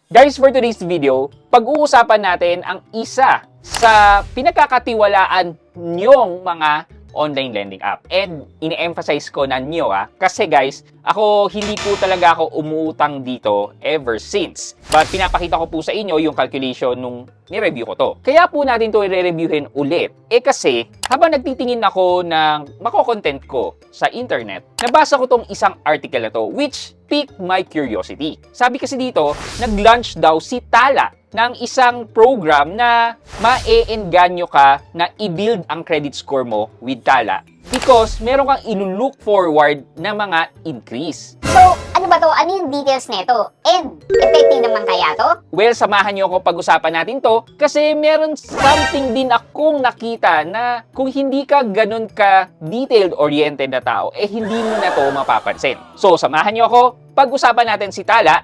Guys, for today's video, pag-uusapan natin ang isa sa pinagkakatiwalaan nyong mga online lending app. And ine-emphasize ko na nyo kasi guys, ako hindi po talaga ako umuutang dito ever since. But pinapakita ko po sa inyo yung calculation nung ni-review ko to. Kaya po natin to i-reviewin ulit. Kasi habang nagtitingin ako ng mako-content ko sa internet, nabasa ko tong isang article na to which piqued my curiosity. Sabi kasi dito, nag-launch daw si Tala ng isang program na ma-e-engganyo ka na i-build ang credit score mo with Tala because meron kang i-look forward na mga increase. So, ano ba to? Ano yung details nito? And, effective naman kaya to? Well, samahan niyo ako pag-usapan natin to kasi meron something din akong nakita na kung hindi ka ganun ka detailed-oriented na tao, hindi mo na to mapapansin. So, samahan niyo ako, pag-usapan natin si Tala.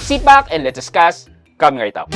Sit back and let's discuss coming right up.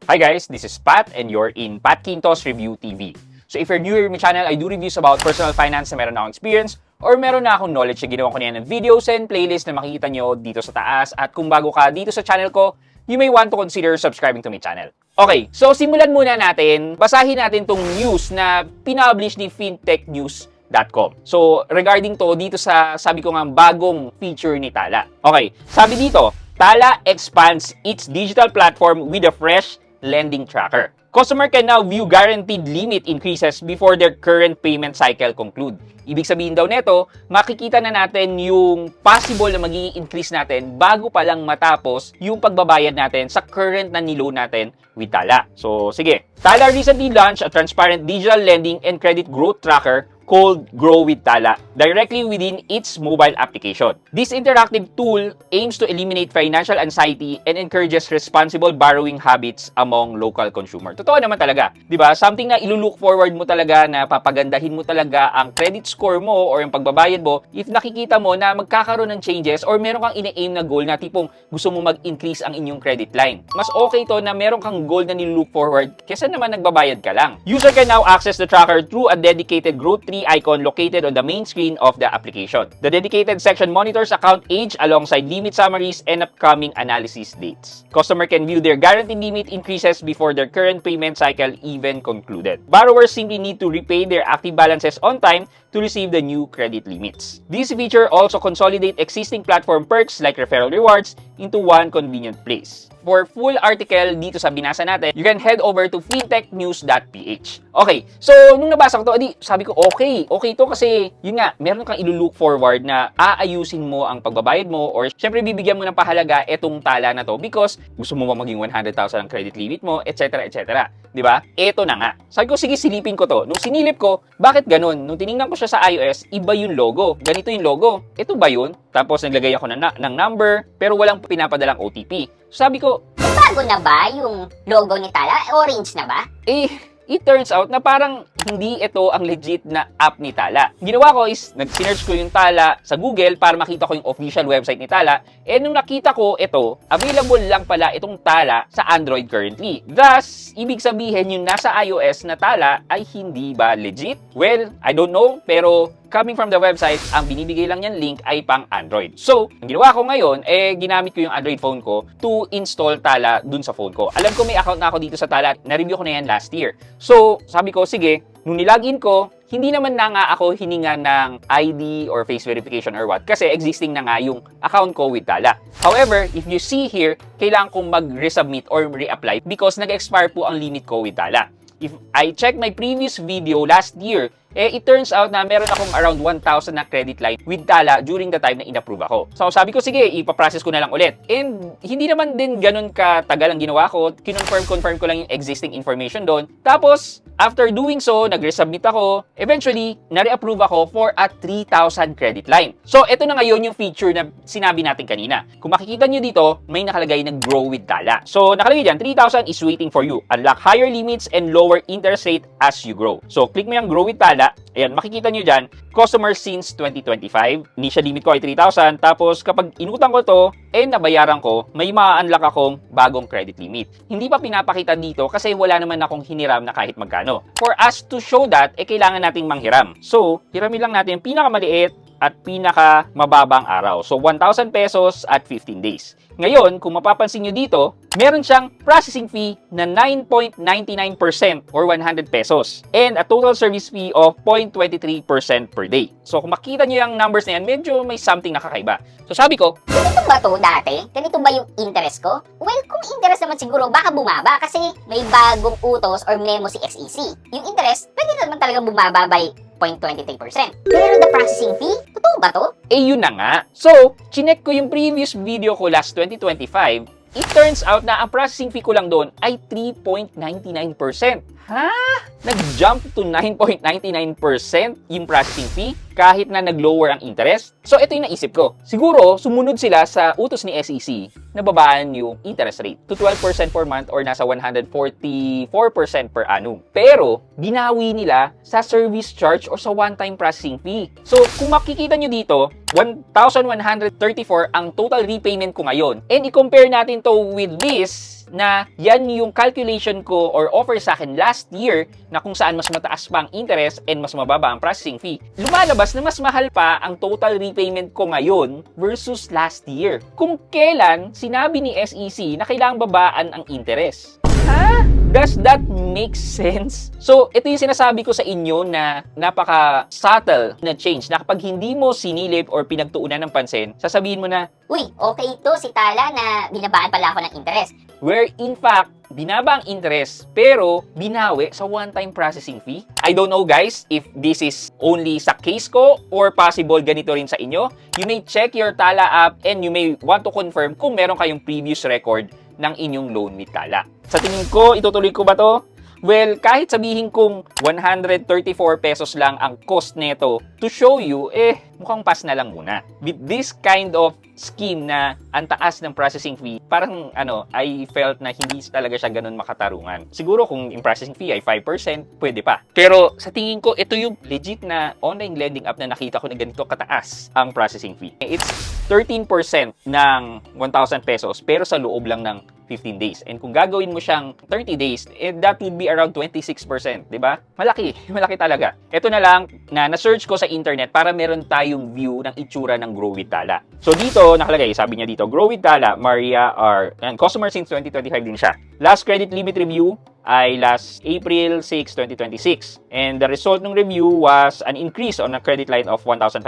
Hi guys, this is Pat and you're in Pat Quintos Review TV. So if you're new here in my channel, I do reviews about personal finance na meron na akong experience or meron na akong knowledge na ginawa ko na yan ng videos and playlist na makikita nyo dito sa taas. At kung bago ka dito sa channel ko, you may want to consider subscribing to my channel. Okay, so simulan muna natin. Basahin natin tong news na pinublish ni fintechnews.com. So regarding to, dito sa sabi ko nga bagong feature ni Tala. Okay, sabi dito, Tala expands its digital platform with a fresh lending tracker. Customer can now view guaranteed limit increases before their current payment cycle conclude. Ibig sabihin daw neto, makikita na natin yung possible na magiging increase natin bago pa lang matapos yung pagbabayad natin sa current na niloan natin with Tala. So, sige. Tala recently launched a transparent digital lending and credit growth tracker called Grow with Tala directly within its mobile application. This interactive tool aims to eliminate financial anxiety and encourages responsible borrowing habits among local consumers. Totoo naman talaga, 'di ba? Something na ilulook forward mo talaga na papagandahin mo talaga ang credit score mo or yung pagbabayad mo if nakikita mo na magkakaroon ng changes or meron kang ine-aim na goal na tipong gusto mo mag-increase ang inyong credit line. Mas okay to na meron kang goal na nilook forward kaysa naman nagbabayad ka lang. User can now access the tracker through a dedicated Growth Tree icon located on the main screen of the application. The dedicated section monitors account age alongside limit summaries and upcoming analysis dates. Customer can view their guaranteed limit increases before their current payment cycle even concluded. Borrowers simply need to repay their active balances on time to receive the new credit limits. This feature also consolidates existing platform perks like referral rewards into one convenient place. For full article dito sa binasa natin, you can head over to fintechnews.ph. Okay, so nung nabasa ko to, sabi ko okay to kasi yun nga, meron kang ilulook forward na aayusin mo ang pagbabayad mo or syempre bibigyan mo ng pahalaga etong Tala na to because gusto mo maging 100,000 ang credit limit mo, etc. etc. Di ba? Eto na nga. Sabi ko, sige, silipin ko to. Nung sinilip ko, bakit ganun? Nung tiningnan ko siya sa iOS, iba yung logo. Ganito yung logo. Ito ba yun? Tapos naglagay ako ng number, pero walang pinapadalang OTP. Sabi ko, Bago na ba yung logo ni Tala? Orange na ba? it turns out na parang hindi ito ang legit na app ni Tala. Ginawa ko is, nag-search ko yung Tala sa Google para makita ko yung official website ni Tala. Nung nakita ko ito, available lang pala itong Tala sa Android currently. Thus, ibig sabihin yung nasa iOS na Tala ay hindi ba legit? Well, I don't know, pero coming from the website, ang binibigay lang niyan link ay pang Android. So, ang ginawa ko ngayon, ginamit ko yung Android phone ko to install Tala dun sa phone ko. Alam ko may account na ako dito sa Tala. Na-review ko na yan last year. So, sabi ko, sige, nung nilogin ko, hindi naman na nga ako hininga ng ID or face verification or what kasi existing na nga yung account ko with Tala. However, if you see here, kailangan kong mag-resubmit or re-apply because nag-expire po ang limit ko with Tala. If I check my previous video last year, it turns out na meron akong around 1,000 na credit line with Tala during the time na in-approve ako. So sabi ko, sige, ipaprocess ko na lang ulit. And hindi naman din ganun katagal ang ginawa ko. Confirm ko lang yung existing information doon. Tapos, after doing so, nag-resubmit ako. Eventually, na-reapprove ako for a 3,000 credit line. So, ito na ngayon yung feature na sinabi natin kanina. Kung makikita nyo dito, may nakalagay na Grow with Tala. So, nakalagay dyan, 3,000 is waiting for you. Unlock higher limits and lower interest rate as you grow. So, click mo yung Grow with Tala. Tala. Ayan, makikita nyo dyan, customer since 2025. Initial limit ko ay 3,000. Tapos kapag inutang ko to, nabayaran ko, may ma-unlock akong bagong credit limit. Hindi pa pinapakita dito kasi wala naman akong hiniram na kahit magkano. For us to show that, kailangan nating manghiram. So, hiramin lang natin yung pinakamaliit at pinaka mababang araw. So, 1,000 pesos at 15 days. Ngayon, kung mapapansin nyo dito, meron siyang processing fee na 9.99% or 100 pesos and a total service fee of 0.23% per day. So, kung makita nyo yung numbers na yan, medyo may something nakakaiba. So, sabi ko, Ganito ba to dati? Ganito ba yung interest ko? Well, kung interest naman siguro, baka bumaba kasi may bagong utos or memo si SEC. Yung interest, pwede naman talagang bumaba by 0.23%. Pero the processing fee, totoo ba to? yun na nga. So, chinek ko yung previous video ko last 2025. It turns out na ang processing fee ko lang doon ay 3.99%. Ha? Nag-jump to 9.99% yung processing fee kahit na nag-lower ang interest? So, ito yung naisip ko. Siguro, sumunod sila sa utos ni SEC na babaan yung interest rate to 12% per month or nasa 144% per annum. Pero, binawi nila sa service charge or sa one-time processing fee. So, kung makikita nyo dito, 1,134 ang total repayment ko ngayon. And i-compare natin to with this na yan yung calculation ko or offer sa akin last year na kung saan mas mataas pa ang interest and mas mababa ang processing fee. Lumalabas na mas mahal pa ang total repayment ko ngayon versus last year. Kung kailan sinabi ni SEC na kailangang babaan ang interest. Ha? Does that make sense? So, ito yung sinasabi ko sa inyo na napaka-subtle na change na kapag hindi mo sinilip or pinagtuunan ng pansin, sasabihin mo na, Uy, okay ito si Tala na binabaan pala ako ng interest. where in fact, binaba ang interest pero binawi sa one-time processing fee. I don't know guys if this is only sa case ko or possible ganito rin sa inyo. You may check your Tala app and you may want to confirm kung meron kayong previous record ng inyong loan with Tala. Sa tingin ko, itutuloy ko ba to? Well, kahit sabihin kong 134 pesos lang ang cost nito to show you, mukhang pass na lang muna. With this kind of scheme na ang taas ng processing fee, parang I felt na hindi talaga siya ganun makatarungan. Siguro kung yung processing fee ay 5%, pwede pa. Pero sa tingin ko, ito yung legit na online lending app na nakita ko na ganito kataas ang processing fee. It's 13% ng 1,000 pesos pero sa loob lang ng 15 days. And kung gagawin mo siyang 30 days, that would be around 26%, di ba? Malaki, malaki talaga. Ito na lang na na-search ko sa internet para meron tayong view ng itsura ng Grow with Tala. So dito, nakalagay, sabi niya dito, Grow with Tala, Maria R. And customer since 2025 din siya. Last credit limit review ay last April 6, 2026. And the result ng review was an increase on a credit line of 1,500.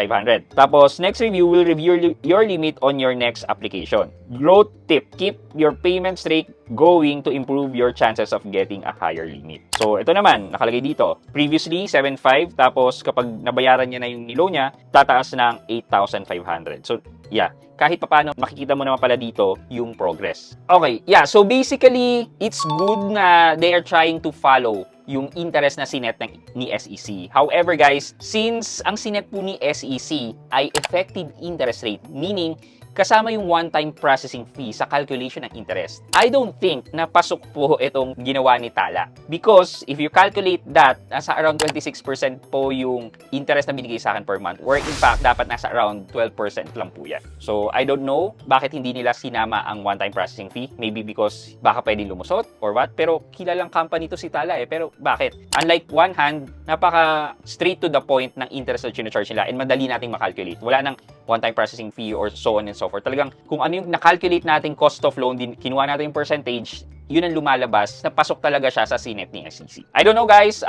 Tapos, next review will review your limit on your next application. Growth tip, keep your payment streak going to improve your chances of getting a higher limit. So, ito naman, nakalagay dito. Previously, 7,500. Tapos, kapag nabayaran niya na yung nilo niya, tataas ng 8,500. So, yeah. Kahit papaano, makikita mo naman pala dito yung progress. Okay, yeah. So, basically, it's good na they are trying to follow yung interest na sinet ni SEC. However, guys, since ang sinet po ni SEC ay effective interest rate, meaning kasama yung one-time processing fee sa calculation ng interest, I don't think na pasok po itong ginawa ni Tala. Because if you calculate that, nasa around 26% po yung interest na binigay sa akin per month, where in fact, dapat nasa around 12% lang po yan. So, I don't know bakit hindi nila sinama ang one-time processing fee. Maybe because baka pwedeng lumusot or what. Pero kilalang company to si Tala Pero bakit? Unlike one hand, napaka straight to the point ng interest na charge nila and madali nating makalculate. Wala nang one-time processing fee or so on and so forth. Talagang kung ano yung na-calculate nating cost of loan, din kinuha natin yung percentage, yun ang lumalabas na pasok talaga siya sa sinet ni SEC. I don't know guys,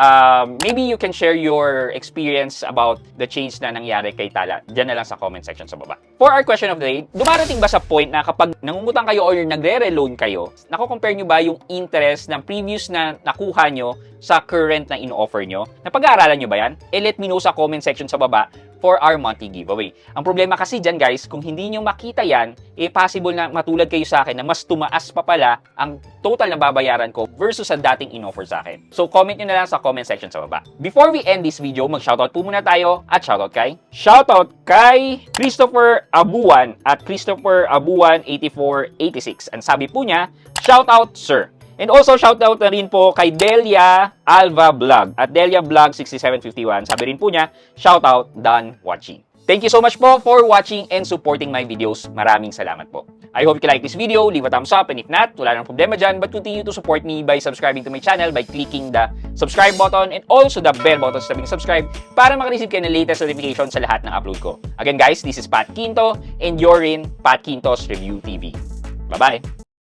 maybe you can share your experience about the change na nangyari kay Tala. Diyan na lang sa comment section sa baba. For our question of the day, dumarating ba sa point na kapag nangungutang kayo or nagre-reloan kayo, nako-compare nyo ba yung interest ng previous na nakuha nyo sa current na in-offer nyo? Napag-aaralan nyo ba yan? Let me know sa comment section sa baba for our monthly giveaway. Ang problema kasi dyan guys, kung hindi nyo makita yan, possible na matulad kayo sa akin na mas tumaas pa pala ang total na babayaran ko versus sa dating in-offer sa akin. So comment nyo na lang sa comment section sa baba. Before we end this video, mag-shoutout po muna tayo at shoutout kay Christopher Abuan at Christopher Abuan 8486. Ang sabi po niya, shoutout sir. And also, shoutout na rin po kay Delia Alva Vlog at Delia Vlog 6751. Sabi rin po niya, shoutout, done watching. Thank you so much po for watching and supporting my videos. Maraming salamat po. I hope you like this video, leave a thumbs up, and if not, wala nang problema dyan, but continue to support me by subscribing to my channel by clicking the subscribe button and also the bell button sa subscribe para makareceive kayo ng latest notification sa lahat ng upload ko. Again guys, this is Pat Quinto and you're in Pat Quinto's Review TV. Bye-bye!